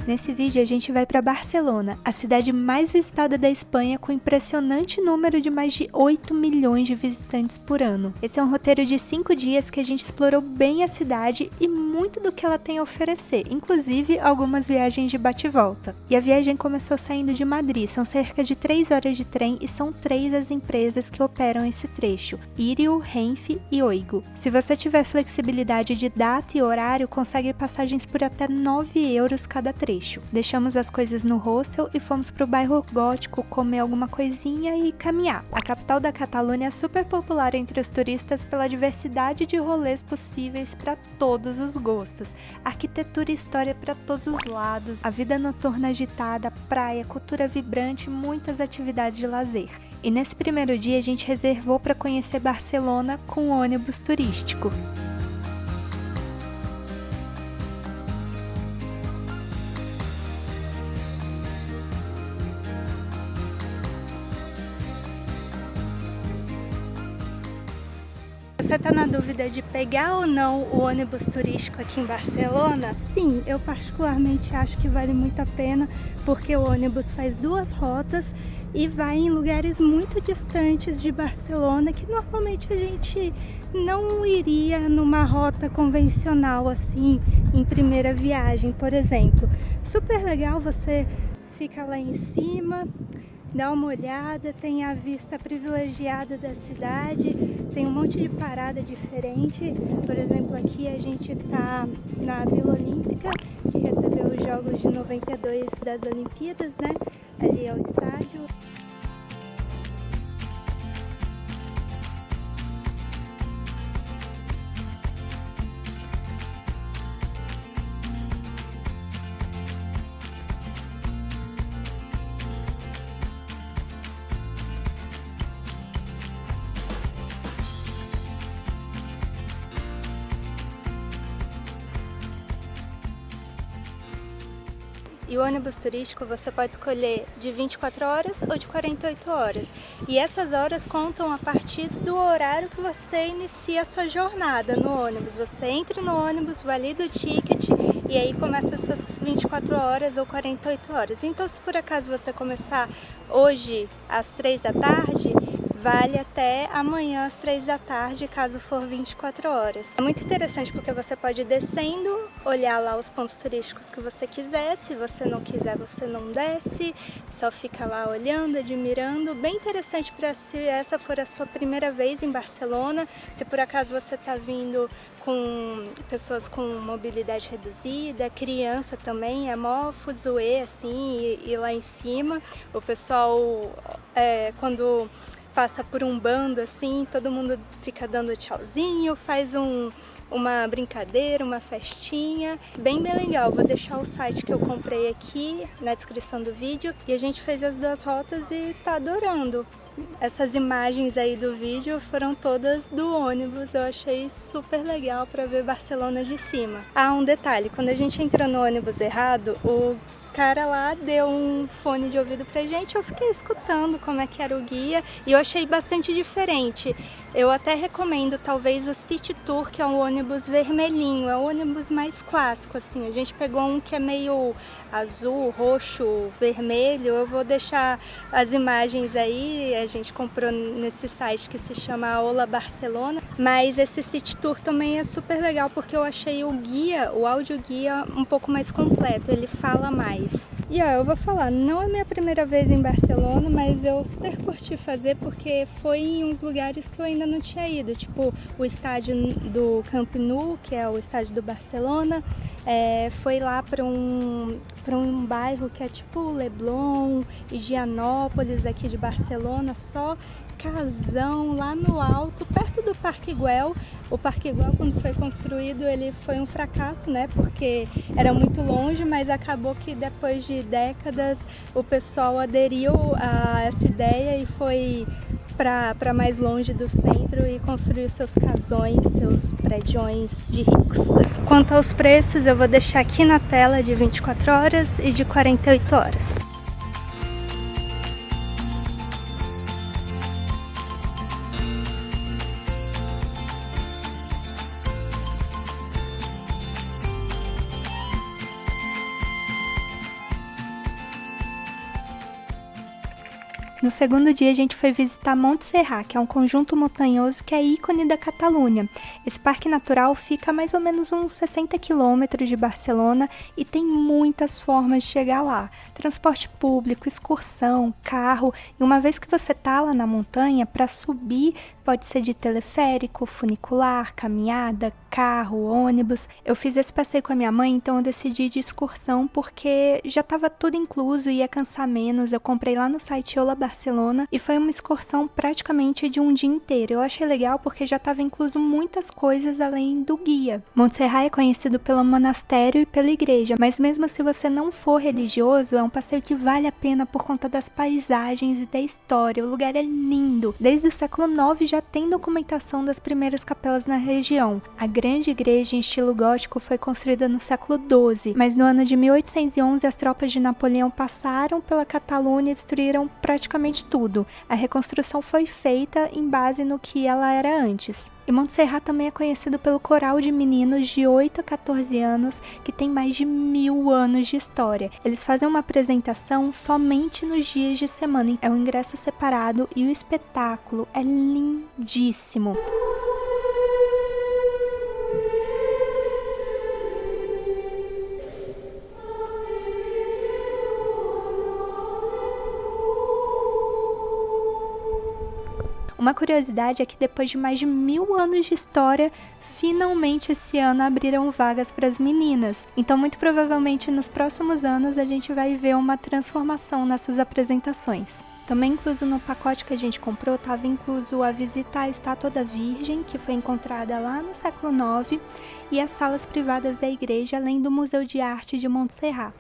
Nesse vídeo a gente vai para Barcelona, a cidade mais visitada da Espanha, com um impressionante número de mais de 8 milhões de visitantes por ano. Esse é um roteiro de 5 dias que a gente explorou bem a cidade e muito do que ela tem a oferecer, inclusive algumas viagens de bate e volta. E a viagem começou saindo de Madrid, são cerca de 3 horas de trem e são 3 as empresas que operam esse trecho: Irio, Renfe e Oigo. Se você tiver flexibilidade de data e horário, consegue passagens por até 9 euros cada trecho. Deixamos as coisas no hostel e fomos pro bairro gótico comer alguma coisinha e caminhar. A capital da Catalunha é super popular entre os turistas pela diversidade de rolês possíveis para todos os gostos. Arquitetura e história para todos os lados, a vida noturna agitada, praia, cultura vibrante e muitas atividades de lazer. E nesse primeiro dia a gente reservou para conhecer Barcelona com um ônibus turístico. Você tá na dúvida de pegar ou não o ônibus turístico aqui em Barcelona? Sim, eu particularmente acho que vale muito a pena, porque o ônibus faz 2 rotas e vai em lugares muito distantes de Barcelona, que normalmente a gente não iria numa rota convencional assim, em primeira viagem, por exemplo. Super legal, você fica lá em cima, dá uma olhada, tem a vista privilegiada da cidade, tem um monte de parada diferente. Por exemplo, aqui a gente tá na Vila Olímpica, que recebeu os Jogos de 92 das Olimpíadas, né? Ali é o estádio. E o ônibus turístico você pode escolher de 24 horas ou de 48 horas. E essas horas contam a partir do horário que você inicia a sua jornada no ônibus. Você entra no ônibus, valida o ticket e aí começa as suas 24 horas ou 48 horas. Então, se por acaso você começar hoje às 3 da tarde, vale até amanhã às 3 da tarde, caso for 24 horas. É muito interessante porque você pode ir descendo, olhar lá os pontos turísticos que você quiser. Se você não quiser, você não desce, só fica lá olhando, admirando. Bem interessante para se essa for a sua primeira vez em Barcelona. Se por acaso você está vindo com pessoas com mobilidade reduzida, criança também, é mó fuzuê assim, e lá em cima o pessoal, quando passa por um bando assim, todo mundo fica dando tchauzinho, faz uma brincadeira, uma festinha, bem legal. Vou deixar o site que eu comprei aqui na descrição do vídeo. E a gente fez as 2 rotas e tá adorando. Essas imagens aí do vídeo foram todas do ônibus, eu achei super legal para ver Barcelona de cima. Ah, um detalhe, quando a gente entrou no ônibus errado, o cara lá deu um fone de ouvido pra gente, eu fiquei escutando como é que era o guia e eu achei bastante diferente. Eu até recomendo talvez o City Tour, que é um ônibus vermelhinho, é o ônibus mais clássico assim. A gente pegou um que é meio azul, roxo, vermelho. Eu vou deixar as imagens aí, a gente comprou nesse site que se chama Ola Barcelona, mas esse City Tour também é super legal porque eu achei o guia, o audioguia um pouco mais completo, ele fala mais. E ó, eu vou falar, não é minha primeira vez em Barcelona, mas eu super curti fazer porque foi em uns lugares que eu ainda não tinha ido, tipo o estádio do Camp Nou, que é o estádio do Barcelona, foi lá para um bairro que é tipo Leblon, Higienópolis aqui de Barcelona, só casão lá no alto, perto do Parque Güell. O Parque Güell, quando foi construído, ele foi um fracasso, né? Porque era muito longe, mas acabou que depois de décadas o pessoal aderiu a essa ideia e foi para mais longe do centro e construiu seus casões, seus prédios de ricos. Quanto aos preços, eu vou deixar aqui na tela de 24 horas e de 48 horas. No segundo dia a gente foi visitar Montserrat, que é um conjunto montanhoso que é ícone da Catalunha. Esse parque natural fica a mais ou menos uns 60 quilômetros de Barcelona e tem muitas formas de chegar lá. Transporte público, excursão, carro, e uma vez que você tá lá na montanha, para subir pode ser de teleférico, funicular, caminhada, carro, ônibus. Eu fiz esse passeio com a minha mãe, então eu decidi ir de excursão porque já estava tudo incluso e ia cansar menos. Eu comprei lá no site Ola Barcelona e foi uma excursão praticamente de um dia inteiro. Eu achei legal porque já estava incluso muitas coisas além do guia. Montserrat é conhecido pelo monastério e pela igreja, mas mesmo se você não for religioso, é um passeio que vale a pena por conta das paisagens e da história. O lugar é lindo. Desde o século IX já tem documentação das primeiras capelas na região. A grande igreja em estilo gótico foi construída no século XII, mas no ano de 1811 as tropas de Napoleão passaram pela Catalunha e destruíram praticamente tudo. A reconstrução foi feita em base no que ela era antes. E Montserrat também é conhecido pelo coral de meninos de 8 a 14 anos, que tem mais de 1000 anos de história. Eles fazem uma apresentação somente nos dias de semana. É um ingresso separado e o espetáculo é lindíssimo. Uma curiosidade é que depois de mais de 1000 anos de história, finalmente esse ano abriram vagas para as meninas. Então, muito provavelmente nos próximos anos a gente vai ver uma transformação nessas apresentações. Também incluso no pacote que a gente comprou, estava incluso a visita à Estátua da Virgem, que foi encontrada lá no século IX, e as salas privadas da igreja, além do Museu de Arte de Montserrat.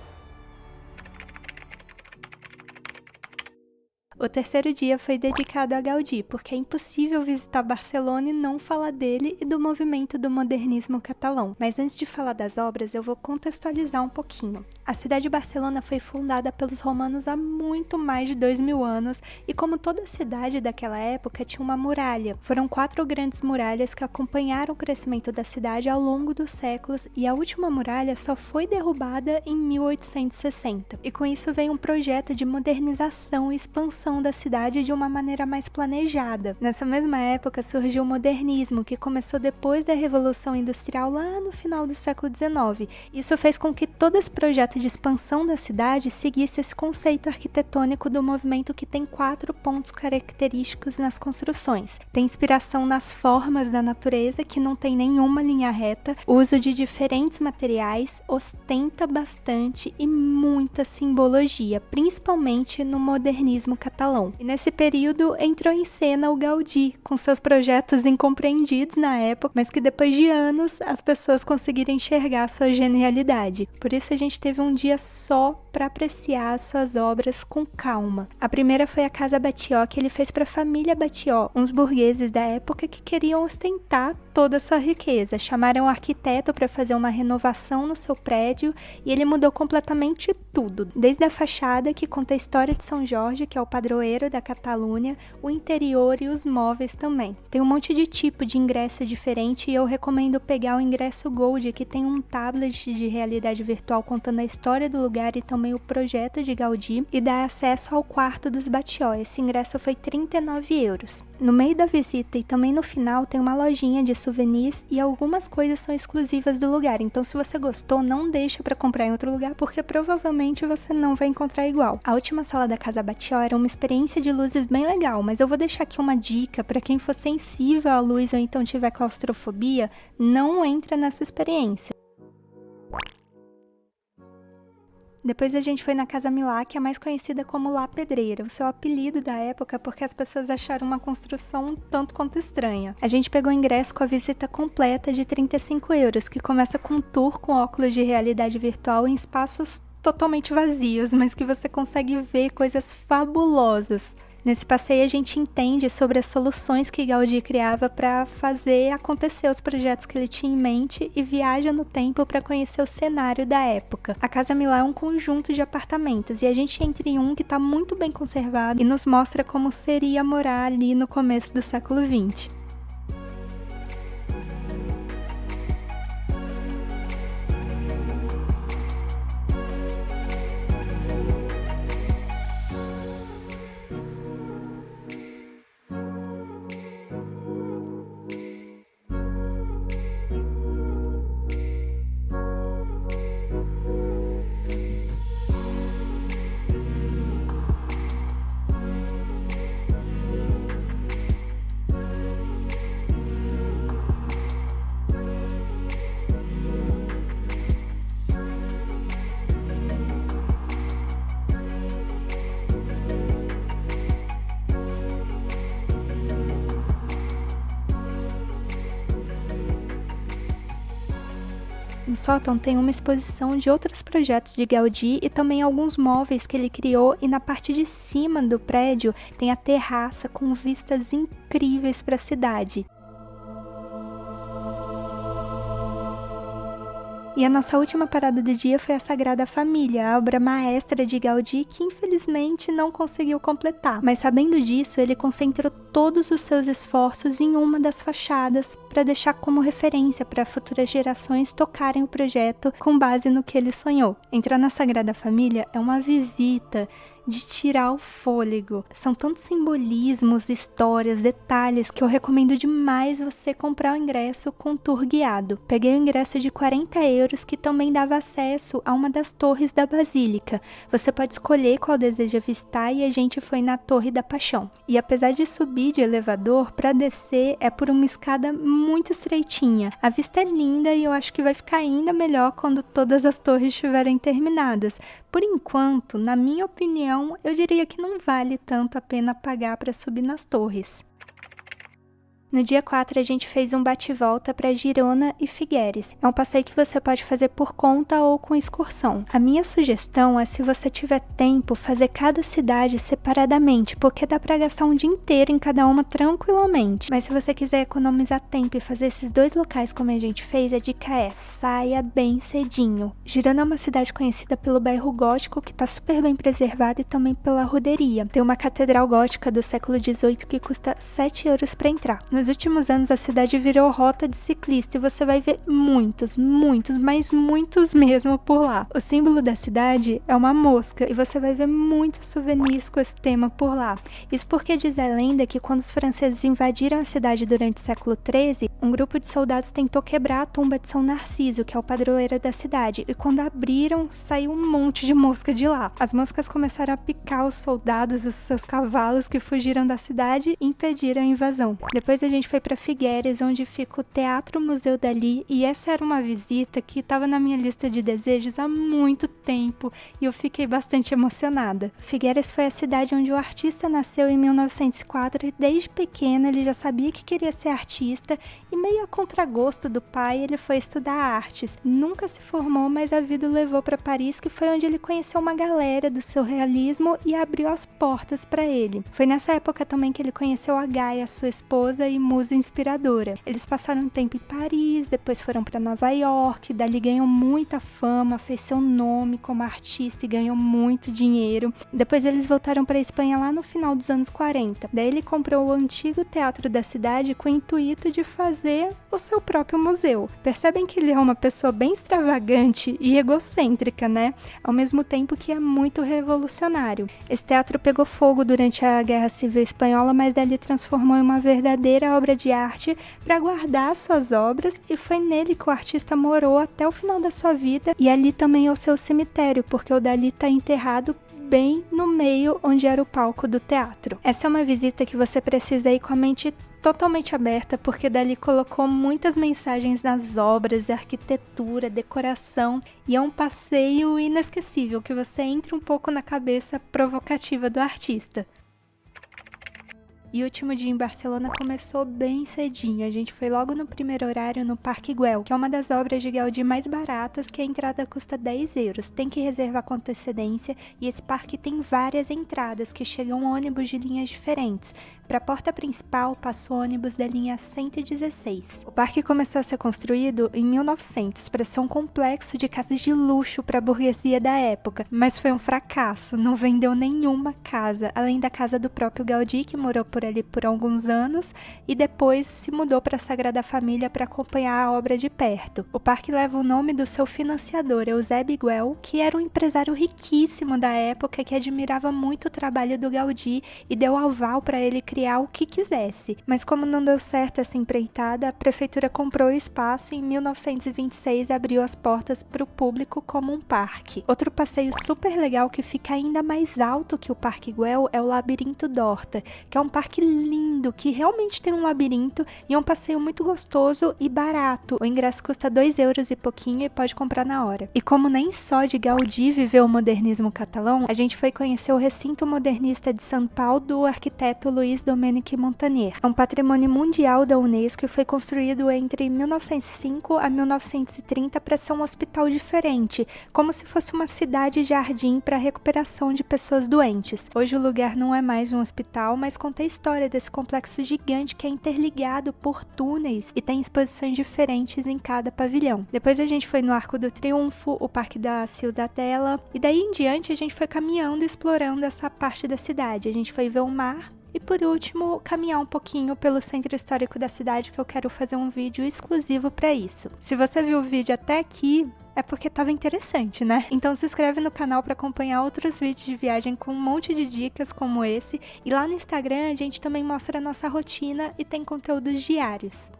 O terceiro dia foi dedicado a Gaudí, porque é impossível visitar Barcelona e não falar dele e do movimento do modernismo catalão. Mas antes de falar das obras, eu vou contextualizar um pouquinho. A cidade de Barcelona foi fundada pelos romanos há muito mais de 2000 anos e, como toda cidade daquela época, tinha uma muralha. Foram 4 grandes muralhas que acompanharam o crescimento da cidade ao longo dos séculos e a última muralha só foi derrubada em 1860. E com isso veio um projeto de modernização e expansão da cidade de uma maneira mais planejada. Nessa mesma época surgiu o modernismo, que começou depois da Revolução Industrial lá no final do século XIX. Isso fez com que todo esse projeto de expansão da cidade seguisse esse conceito arquitetônico do movimento que tem 4 pontos característicos nas construções. Tem inspiração nas formas da natureza, que não tem nenhuma linha reta, o uso de diferentes materiais, ostenta bastante e muita simbologia, principalmente no modernismo catalão. E nesse período entrou em cena o Gaudí, com seus projetos incompreendidos na época, mas que depois de anos as pessoas conseguiram enxergar sua genialidade. Por isso a gente teve um dia só para apreciar suas obras com calma. A primeira foi a Casa Batlló, que ele fez para a família Batlló, uns burgueses da época que queriam ostentar toda a sua riqueza. Chamaram o arquiteto para fazer uma renovação no seu prédio e ele mudou completamente tudo, desde a fachada, que conta a história de São Jorge, que é o padroeiro da Catalunha, o interior e os móveis também. Tem um monte de tipo de ingresso diferente e eu recomendo pegar o ingresso Gold, que tem um tablet de realidade virtual contando a história do lugar e também o projeto de Gaudí, e dá acesso ao quarto dos Batlló. Esse ingresso foi 39 euros. No meio da visita e também no final tem uma lojinha de souvenirs e algumas coisas são exclusivas do lugar, então se você gostou, não deixa para comprar em outro lugar, porque provavelmente você não vai encontrar igual. A última sala da Casa Batlló era uma experiência de luzes bem legal, mas eu vou deixar aqui uma dica para quem for sensível à luz ou então tiver claustrofobia, não entra nessa experiência. Depois a gente foi na Casa Milà, que é mais conhecida como La Pedreira, o seu apelido da época porque as pessoas acharam uma construção um tanto quanto estranha. A gente pegou o ingresso com a visita completa de 35 euros, que começa com um tour com óculos de realidade virtual em espaços totalmente vazios, mas que você consegue ver coisas fabulosas. Nesse passeio a gente entende sobre as soluções que Gaudí criava para fazer acontecer os projetos que ele tinha em mente e viaja no tempo para conhecer o cenário da época. A Casa Milà é um conjunto de apartamentos e a gente entra em um que está muito bem conservado e nos mostra como seria morar ali no começo do século XX. sótão tem uma exposição de outros projetos de Gaudí e também alguns móveis que ele criou, e na parte de cima do prédio tem a terraça com vistas incríveis para a cidade. E a nossa última parada do dia foi a Sagrada Família, a obra maestra de Gaudí que infelizmente não conseguiu completar. Mas sabendo disso, ele concentrou todos os seus esforços em uma das fachadas para deixar como referência para futuras gerações tocarem o projeto com base no que ele sonhou. Entrar na Sagrada Família é uma visita de tirar o fôlego. São tantos simbolismos, histórias, detalhes que eu recomendo demais você comprar o ingresso com tour guiado. Peguei o ingresso de 40 euros que também dava acesso a uma das torres da Basílica. Você pode escolher qual deseja visitar e a gente foi na Torre da Paixão. E apesar de subir de elevador, para descer é por uma escada muito estreitinha. A vista é linda e eu acho que vai ficar ainda melhor quando todas as torres estiverem terminadas. Por enquanto, na minha opinião, eu diria que não vale tanto a pena pagar para subir nas torres. No dia 4, a gente fez um bate-volta para Girona e Figueres. É um passeio que você pode fazer por conta ou com excursão. A minha sugestão é, se você tiver tempo, fazer cada cidade separadamente, porque dá para gastar um dia inteiro em cada uma tranquilamente. Mas se você quiser economizar tempo e fazer esses dois locais como a gente fez, a dica é: saia bem cedinho. Girona é uma cidade conhecida pelo bairro gótico, que está super bem preservado, e também pela ruderia. Tem uma catedral gótica do século XVIII que custa 7 euros para entrar. Nos últimos anos, a cidade virou rota de ciclista e você vai ver muitos, mas muitos mesmo por lá. O símbolo da cidade é uma mosca e você vai ver muitos souvenirs com esse tema por lá. Isso porque diz a lenda que quando os franceses invadiram a cidade durante o século XIII, um grupo de soldados tentou quebrar a tumba de São Narciso, que é o padroeiro da cidade, e quando abriram, saiu um monte de mosca de lá. As moscas começaram a picar os soldados e os seus cavalos que fugiram da cidade e impediram a invasão. Depois a gente foi para Figueres, onde fica o Teatro Museu Dalí, e essa era uma visita que estava na minha lista de desejos há muito tempo e eu fiquei bastante emocionada. Figueres foi a cidade onde o artista nasceu em 1904 e desde pequeno ele já sabia que queria ser artista, e meio a contragosto do pai ele foi estudar artes. Nunca se formou, mas a vida o levou para Paris, que foi onde ele conheceu uma galera do surrealismo e abriu as portas para ele. Foi nessa época também que ele conheceu a Gaia, sua esposa e musa inspiradora. Eles passaram um tempo em Paris, depois foram para Nova York, dali ganhou muita fama, fez seu nome como artista e ganhou muito dinheiro. Depois eles voltaram para a Espanha lá no final dos anos 40. Daí ele comprou o antigo teatro da cidade com o intuito de fazer o seu próprio museu. Percebem que ele é uma pessoa bem extravagante e egocêntrica, né? Ao mesmo tempo que é muito revolucionário. Esse teatro pegou fogo durante a Guerra Civil Espanhola, mas dali transformou em uma verdadeira obra de arte para guardar suas obras, e foi nele que o artista morou até o final da sua vida, e ali também é o seu cemitério, porque o Dalí está enterrado bem no meio onde era o palco do teatro. Essa é uma visita que você precisa ir com a mente totalmente aberta, porque Dalí colocou muitas mensagens nas obras, arquitetura, decoração, e é um passeio inesquecível que você entra um pouco na cabeça provocativa do artista. E o último dia em Barcelona começou bem cedinho. A gente foi logo no primeiro horário no Parque Güell, que é uma das obras de Gaudí mais baratas, que a entrada custa 10 euros. Tem que reservar com antecedência, e esse parque tem várias entradas que chegam ônibus de linhas diferentes. Para a porta principal passa o ônibus da linha 116. O parque começou a ser construído em 1900 para ser um complexo de casas de luxo para a burguesia da época, mas foi um fracasso, não vendeu nenhuma casa, além da casa do próprio Gaudí, que morou por ali por alguns anos e depois se mudou para a Sagrada Família para acompanhar a obra de perto. O parque leva o nome do seu financiador, Eusébio Güell, que era um empresário riquíssimo da época que admirava muito o trabalho do Gaudí e deu aval para ele criar o que quisesse. Mas como não deu certo essa empreitada, a prefeitura comprou o espaço e em 1926 abriu as portas para o público como um parque. Outro passeio super legal que fica ainda mais alto que o Parque Güell é o Labirinto d'Horta, que é um parque parque lindo, que realmente tem um labirinto e é um passeio muito gostoso e barato. O ingresso custa 2 euros e pouquinho e pode comprar na hora. E como nem só de Gaudí viveu o modernismo catalão, a gente foi conhecer o recinto modernista de São Paulo do arquiteto Luís Domènech Montagnier. É um patrimônio mundial da Unesco e foi construído entre 1905 a 1930 para ser um hospital diferente, como se fosse uma cidade-jardim para recuperação de pessoas doentes. Hoje o lugar não é mais um hospital, mas conta a história desse complexo gigante que é interligado por túneis e tem exposições diferentes em cada pavilhão. Depois a gente foi no Arco do Triunfo, o Parque da Ciudadela, e daí em diante a gente foi caminhando e explorando essa parte da cidade. A gente foi ver o mar e, por último, caminhar um pouquinho pelo centro histórico da cidade, que eu quero fazer um vídeo exclusivo para isso. Se você viu o vídeo até aqui, é porque tava interessante, né? Então se inscreve no canal para acompanhar outros vídeos de viagem com um monte de dicas como esse. E lá no Instagram a gente também mostra a nossa rotina e tem conteúdos diários.